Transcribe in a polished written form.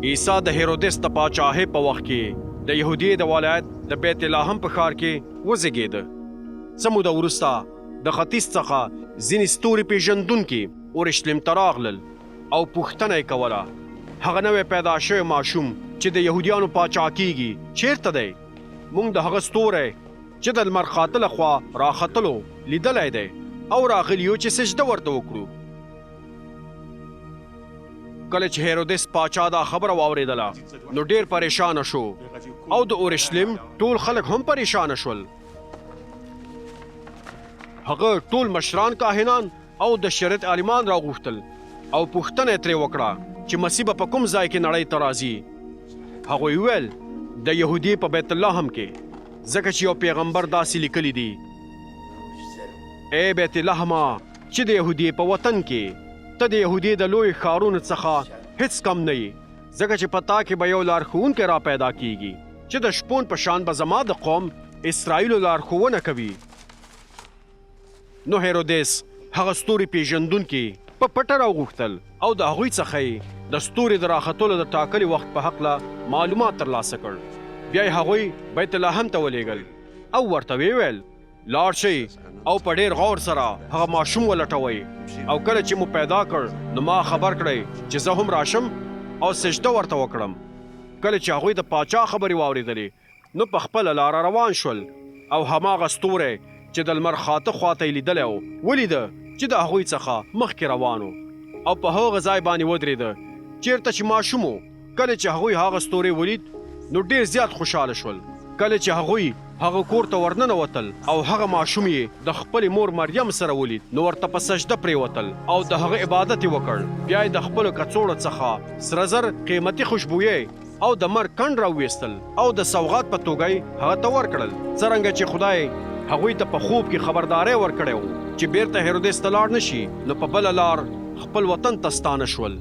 عیسی د هیرودس د پاچاهۍ په وخت کې د یهودیې د ولایت د بیت لحم په ښار کې وزېږېده. څه موده وروسته د ختیځ څخه ځینې ستوري پېژندونکي اورشلیم ته راغلل او پوښتنه یې کوله هغه نوی پیدا شوی ماشوم چې د یهودیانو پاچا کیږي چیرته دی؟ موږ د هغه ستوری چې د لمر خاته له خوا راختلو لیدلی دی او راغلي یو چې سجده ورته وکړو. کله چې هیرودس پاچا دا خبره واورېدله نو ډېر پریشانه شو او د اورشلیم ټول خلک هم پریشانه شول. هغه ټول مشران کاهنان او د شریعت عالمان راغوښتل او پوښتنه یې ترې وکړه چې مسیح به په کوم ځای کې نړۍ ته راځي. هغوی ویل د یهودیې په بیت لحم کې، ځکه چې یو پیغمبر داسې لیکلی دی: ای بیت لحمه چې د یهودیې په وطن کې، ته د یهودیې د لوی ښارونو څخه هیڅ کم نه یې، ځکه چې په تا کې به یو لارښوونکی را پیدا کیږي چې د شپون په شان به زما د قوم اسرائیلو لارښوونه کوي. نو هیرودس هغه ستوري پیژندونکي په پټه راوغوښتل او د هغوی څخه یې د ستوري د راختلو د ټاکلي وخت په هکله معلومات ترلاسه کړ. بیا یې هغوی بیت لحم ته ولېږل او ورته ویې لاړ شئ او په ډېر غور سره هغه ماشوم ولټوئ او کله چې مو پیدا کړ نو ما خبر کړئ چې زه هم راشم او سجده ورته وکړم. کله چې هغوی د پاچا خبرې واورېدلې نو په خپله لاره روان شول او هماغه ستوری چې د لمر خاته خواته یې لیدلی و ولیده چې د هغوی څخه مخکې روان و او په هغه ځای باندې ودرېده چیرته چې ماشوم و. کله چې هغوی هغه ستوری ولید نو ډېر زیات خوشحاله شول. کله چې هغوی هغه کور ته ورننوتل او هغه ماشوم یې د خپلې مور مریم سره ولید نو ورته په سجده پرېوتل او د هغه عبادت یې وکړ. بیا یې د خپلو کڅوړو څخه سره زر قیمتي خوشبویۍ او د مر کنډ راویستل او د سوغات په توګه یې هغه ته ورکړل، څرنګه چې خدای هغوی ته په خوب کې خبرداری ورکړی و چې بیرته هیرودس ته لاړ نشي نو په بله لار خپل وطن ته ستانه شول.